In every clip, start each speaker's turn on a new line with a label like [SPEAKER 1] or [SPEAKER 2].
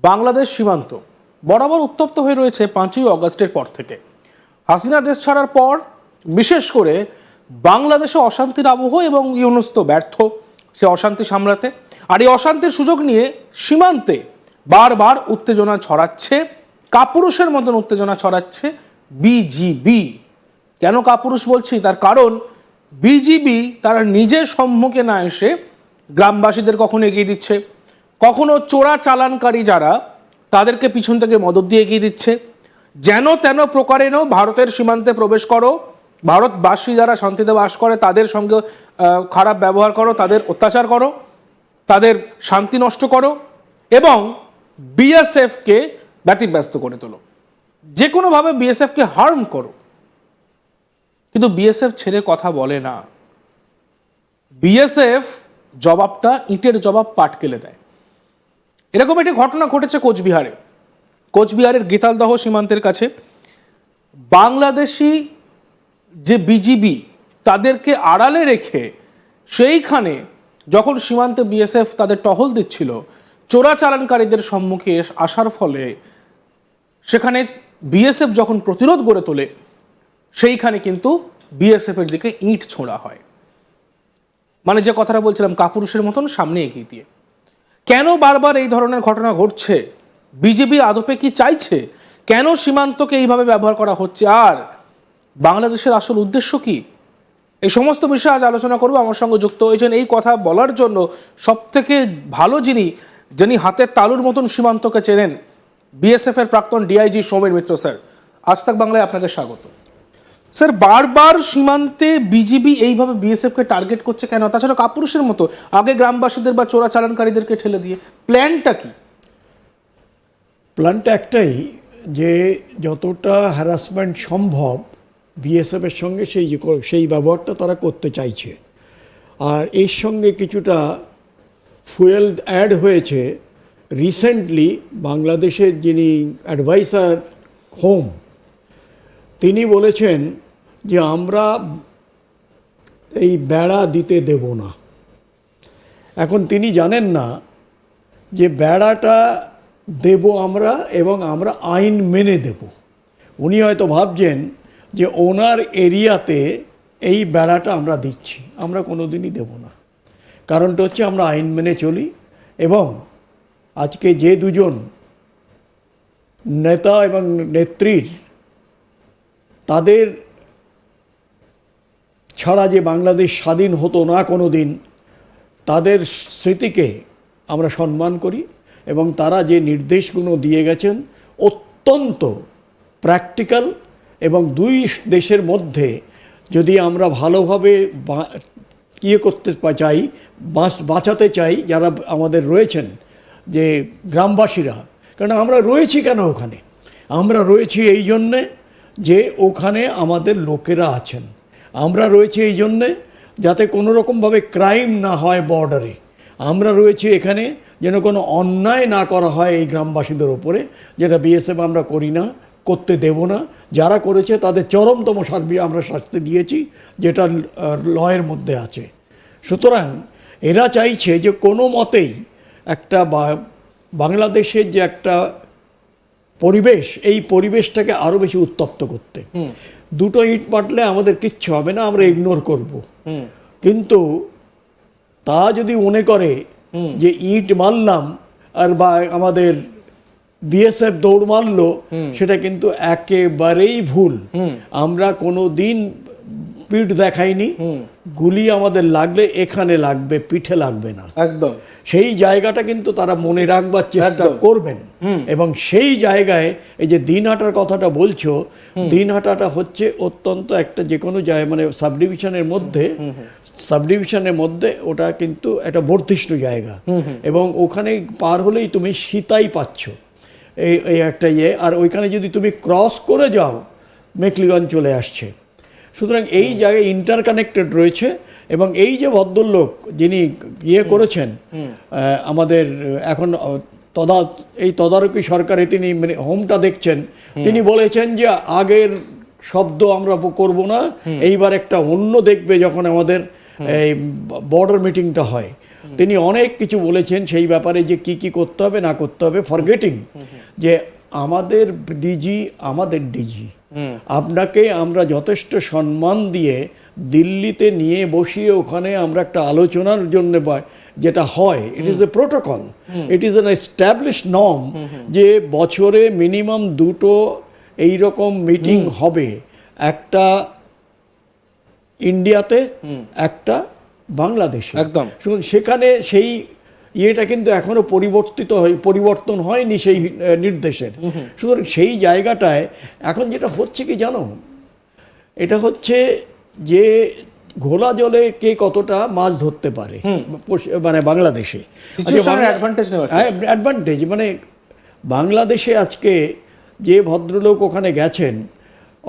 [SPEAKER 1] বাংলাদেশ সীমান্ত বরাবর উত্তপ্ত হয়ে রয়েছে 5ই অগস্টের পর থেকে। হাসিনা দেশ ছাড়ার পর বিশেষ করে বাংলাদেশে অশান্তির আবহ এবং ইউনূস তো ব্যর্থ সে অশান্তি সামলাতে। আর এই অশান্তির সুযোগ নিয়ে সীমান্তে বারবার উত্তেজনা ছড়াচ্ছে, কাপুরুষের মতন উত্তেজনা ছড়াচ্ছে বিজিবি। কেন কাপুরুষ বলছি? তার কারণ বিজিবি তারা নিজের সম্মুখে না এসে গ্রামবাসীদের কখনো এগিয়ে দিচ্ছে, কখনো চোরা চালানকারী যারা তাদেরকে পিছন থেকে মদত দিয়ে এগিয়ে দিচ্ছে। যেন তেন প্রকারেণ ভারতের সীমান্তে প্রবেশ করো, ভারতবাসী যারা শান্তিতে বাস করে তাদের সঙ্গে খারাপ ব্যবহার করো, তাদের অত্যাচার করো, তাদের শান্তি নষ্ট করো এবং বিএসএফকে ব্যতিব্যস্ত করে তোলো, যে কোনোভাবে বিএসএফকে হার্ম করো। কিন্তু বিএসএফ ছেড়ে কথা বলে না। বিএসএফ জবাবটা ইটের জবাব পাটকেলে দেয়। এরকম একটি ঘটনা ঘটেছে কোচবিহারের গীতালদহ সীমান্তের কাছে। বাংলাদেশি যে বিজিবি তাদেরকে আড়ালে রেখে সেইখানে যখন সীমান্তে বিএসএফ তাদের টহল দিচ্ছিল, চোরাচালানকারীদের সম্মুখে আসার ফলে সেখানে বিএসএফ যখন প্রতিরোধ গড়ে তোলে সেইখানে কিন্তু বিএসএফের দিকে ইট ছোঁড়া হয়। মানে যে কথাটা বলছিলাম, কাপুরুষের মতন সামনে এগিয়ে দিয়ে। কেন বারবার এই ধরনের ঘটনা ঘটছে? বিজেপি আদপে কি চাইছে? কেন সীমান্তকে এইভাবে ব্যবহার করা হচ্ছে? আর বাংলাদেশের আসল উদ্দেশ্য কি? এই সমস্ত বিষয়ে আজ আলোচনা করবো। আমার সঙ্গে যুক্ত হয়েছেন এই কথা বলার জন্য সব থেকে ভালো যিনি হাতের তালুর মতন সীমান্তকে চেনেন, বিএসএফ এর প্রাক্তন ডিআইজি সৌমেন মিত্র স্যার। আজ তাক বাংলায় আপনাকে স্বাগত। স্যার, বারবার সীমান্তে বিজিবি এইভাবে বিএসএফকে টার্গেট করছে কেন? তাছাড়া কাপুরুষের মতো আগে গ্রামবাসীদের বা চোরাচালানকারীদেরকে ঠেলে দিয়ে, প্ল্যানটা কি?
[SPEAKER 2] প্ল্যানটা একটাই, যে যতটা হ্যারাসমেন্ট সম্ভব বিএসএফের সঙ্গে সেই ব্যবহারটা তারা করতে চাইছে। আর এর সঙ্গে কিছুটা ফুয়েল অ্যাড হয়েছে। রিসেন্টলি বাংলাদেশের যিনি অ্যাডভাইসার হোম, তিনি বলেছেন যে আমরা এই বেড়া দিতে দেব না। এখন তিনি জানেন না যে বেড়াটা দেব আমরা এবং আমরা আইন মেনে দেব। উনি হয়তো ভাবছেন যে ওনার এরিয়াতে এই বেড়াটা আমরা দিচ্ছি, আমরা কোনো দিনই দেব না। কারণটা হচ্ছে আমরা আইন মেনে চলি। এবং আজকে যে দুজন নেতা এবং নেত্রীর, তাদের ছাড়া যে বাংলাদেশ স্বাধীন হতো না কোনো দিন, তাদের স্মৃতিকে আমরা সম্মান করি। এবং তারা যে নির্দেশগুলো দিয়ে গেছেন অত্যন্ত প্র্যাকটিক্যাল। এবং দুই দেশের মধ্যে যদি আমরা ভালোভাবে করতে চাই, বাঁচাতে চাই যারা আমাদের রয়েছেন, যে গ্রামবাসীরা, কারণ আমরা রয়েছি কেন ওখানে? আমরা রয়েছি এই জন্যে যে ওখানে আমাদের লোকেরা আছেন। আমরা রয়েছি এই জন্যে যাতে কোনো রকমভাবে ক্রাইম না হয় বর্ডারে। আমরা রয়েছি এখানে যেন কোনো অন্যায় না করা হয় এই গ্রামবাসীদের ওপরে, যেটা বিএসএফ আমরা করি না, করতে দেব না। যারা করেছে তাদের চরমতম আমরা শাস্তি দিয়েছি, যেটা লয়ের মধ্যে আছে। সুতরাং এরা চাইছে যে কোনো মতেই একটা বাংলাদেশের যে একটা পরিবেশ, এই পরিবেশটাকে আরও বেশি উত্তপ্ত করতে। দুটো ইট পাটলে আমাদের কিচ্ছু হবে না, আমরা ইগনোর করব। কিন্তু তা যদি মনে করে যে ইট মারলাম আর বা আমাদের বিএসএফ দৌড় মারলো, সেটা কিন্তু একেবারেই ভুল। আমরা কোনো দিন পিঠ দেখাইনি। গুলি আমাদের লাগলে এখানে লাগবে, পিঠে লাগবে না।
[SPEAKER 1] একদম
[SPEAKER 2] সেই জায়গাটা কিন্তু তারা মনে রাখবার চেষ্টা করবেন। এবং সেই জায়গায় এই যে দিনহাটার কথাটা বলছো, দিনহাটাটা হচ্ছে অত্যন্ত একটা যে কোনো জায়গা, মানে সাবডিভিশনের মধ্যে ওটা কিন্তু একটা বর্ধিষ্ণু জায়গা। এবং ওখানে পার হলেই তুমি সীতাই পাচ্ছ, এই একটা আর ওইখানে যদি তুমি ক্রস করে যাও মেকলিগঞ্জ চলে আসছে। সুতরাং এই জায়গায় ইন্টারকানেক্টেড রয়েছে। এবং এই যে ভদ্রলোক যিনি করেছেন আমাদের এখন এই তদারকি সরকারে, তিনি মানে হোমটা দেখছেন, তিনি বলেছেন যে আগের শব্দ আমরা করব না, এইবার একটা অন্য দেখবে যখন আমাদের এই বর্ডার মিটিংটা হয়। তিনি অনেক কিছু বলেছেন সেই ব্যাপারে যে কি কি করতে হবে না করতে হবে, ফরগেটিং যে আমাদের ডিজি আপনাকে আমরা যথেষ্ট সম্মান দিয়ে দিল্লিতে নিয়ে বসিয়ে ওখানে আমরা একটা আলোচনার জন্য যেটা হয়, it is a protocol, it is an establish norm যে বছরে মিনিমাম দুটো এইরকম মিটিং হবে, একটা ইন্ডিয়াতে একটা বাংলাদেশে।
[SPEAKER 1] একদম।
[SPEAKER 2] শুনুন, সেখানে সেই ইয়েটা কিন্তু এখনো পরিবর্তন হয়নি সেই নির্দেশের। সুতরাং সেই জায়গাটায় এখন যেটা হচ্ছে কি জানো, এটা হচ্ছে যে ঘোলা জলে কে কতটা মাছ ধরতে পারে, মানে বাংলাদেশে অ্যাডভান্টেজ। মানে বাংলাদেশে আজকে যে ভদ্রলোক ওখানে গেছেন,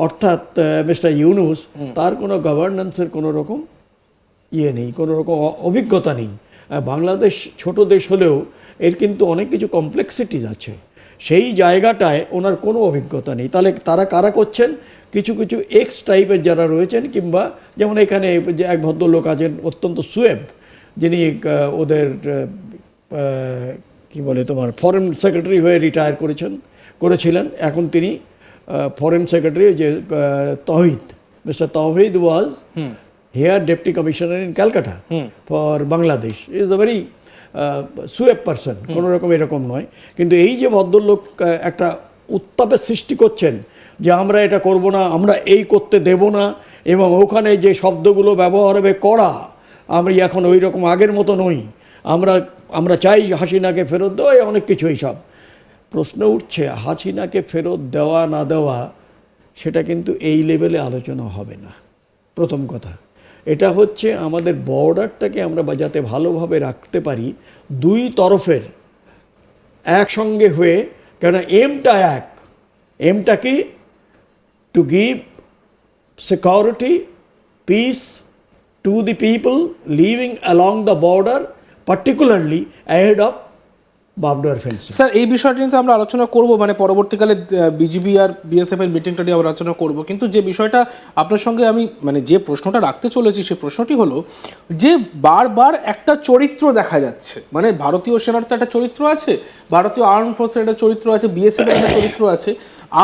[SPEAKER 2] অর্থাৎ মিস্টার ইউনুস, তার কোনো গভর্নেন্সের কোনো রকম ইয়ে নেই, কোনো রকম অভিজ্ঞতা নেই। বাংলাদেশ ছোট দেশ হলেও এর কিন্তু অনেক কিছু কমপ্লেক্সিটিস আছে, সেই জায়গাটায় ওনার কোনো অভিজ্ঞতা নেই। তাহলে তারা কারা করছেন? কিছু কিছু এক্স টাইপের যারা রয়েছেন, কিংবা যেমন এখানে যে এক ভদ্রলোক আছেন অত্যন্ত সুয়েব, যিনি ওদের কি বলে তোমার ফরেন সেক্রেটারি হয়ে রিটায়ার করেছিলেন, এখন তিনি ফরেন সেক্রেটারি, যে Touhid, mister Touhid was here deputy commissioner in Calcutta for Bangladesh. He is a very suave person, কোনো রকম এরকম নয়। কিন্তু এই যে ভদ্রলোক একটা উত্তাপের সৃষ্টি করছেন যে আমরা এটা করব না, আমরা এই করতে দেব না, এবং ওখানে যে শব্দগুলো ব্যবহার হবে কড়া, আমরা এখন ওই রকম আগের মতো নই, আমরা চাই হাসিনাকে ফেরত দেওয়া, অনেক কিছু এইসব প্রশ্ন উঠছে। হাসিনাকে ফেরত দেওয়া না দেওয়া সেটা কিন্তু এই লেভেলে আলোচনা হবে না। প্রথম কথা এটা হচ্ছে আমাদের বর্ডারটাকে আমরা যাতে ভালোভাবে রাখতে পারি, দুই তরফের একসঙ্গে হয়ে, কেন এমটা কি, to give security, peace to the people living along the border, particularly ahead of barbed wire fencing.
[SPEAKER 1] Sir, এই বিষয়টা নিয়ে তো আমরা আলোচনা করব, মানে পরবর্তীকালে বিজিবি আর বিএসএফ এর মিটিংটা নিয়ে আমরা আলোচনা করব। কিন্তু যে বিষয়টা আপনার সঙ্গে আমি মানে যে প্রশ্নটা রাখতে চলেছি, সেই প্রশ্নটি হলো যে বারবার একটা চরিত্র দেখা যাচ্ছে, মানে ভারতীয় সেনার তো একটা চরিত্র আছে, ভারতীয় আর্ম ফোর্সের একটা চরিত্র আছে, বিএসএফ এর একটা চরিত্র আছে।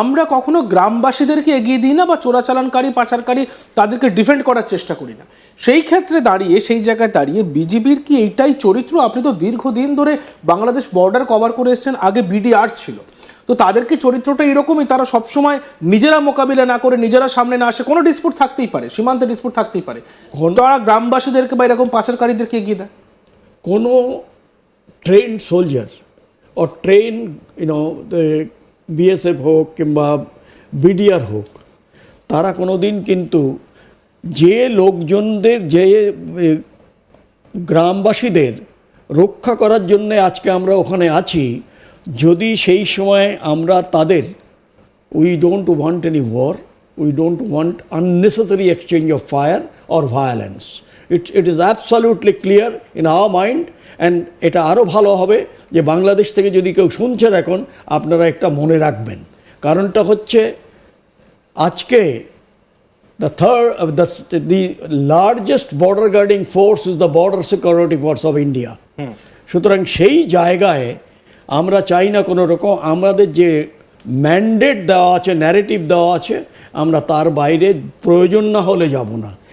[SPEAKER 1] আমরা কখনো গ্রামবাসীদেরকে এগিয়ে দিই না, বা চোরাচালানকারী পাচারকারী তাদেরকে ডিফেন্ড করার চেষ্টা করি না। সেই ক্ষেত্রে দাঁড়িয়ে, সেই জায়গায় দাঁড়িয়ে বিজিবির কি এইটাই চরিত্র? আপনি তো দীর্ঘদিন ধরে বাংলাদেশ বর্ডার কভার করে এসেছেন, আগে বিডিআর ছিল, তো তাদের কি চরিত্রটা এরকমই? তারা সবসময় নিজেরা মোকাবিলা না করে, নিজেরা সামনে না আসে, কোনো ডিসপুট থাকতেই পারে, সীমান্তে ডিসপুট থাকতেই পারে, তারা গ্রামবাসীদেরকে বা এরকম পাচারকারীদেরকে এগিয়ে দেয়?
[SPEAKER 2] কোনো ট্রেন সোলজার ও ট্রেন বিএসএফ হোক কিংবা বিডিআর হোক, তারা কোনো দিন কিন্তু যে লোকজনদের, যে গ্রামবাসীদের রক্ষা করার জন্যে আজকে আমরা ওখানে আছি, যদি সেই সময় আমরা তাদের, we don't want any war, we don't want unnecessary exchange of fire or violence, it is absolutely clear in our mind. And এটা আরও ভালো হবে যে বাংলাদেশ থেকে যদি কেউ শুনছেন এখন, আপনারা একটা মনে রাখবেন, কারণটা হচ্ছে আজকে the largest border guarding force is the border security force of India. সুতরাং সেই জায়গায় আমরা চাই না কোনো রকম, আমাদের যে ম্যান্ডেট দেওয়া আছে, ন্যারেটিভ দেওয়া আছে, আমরা তার বাইরে প্রয়োজন না হলে যাব না।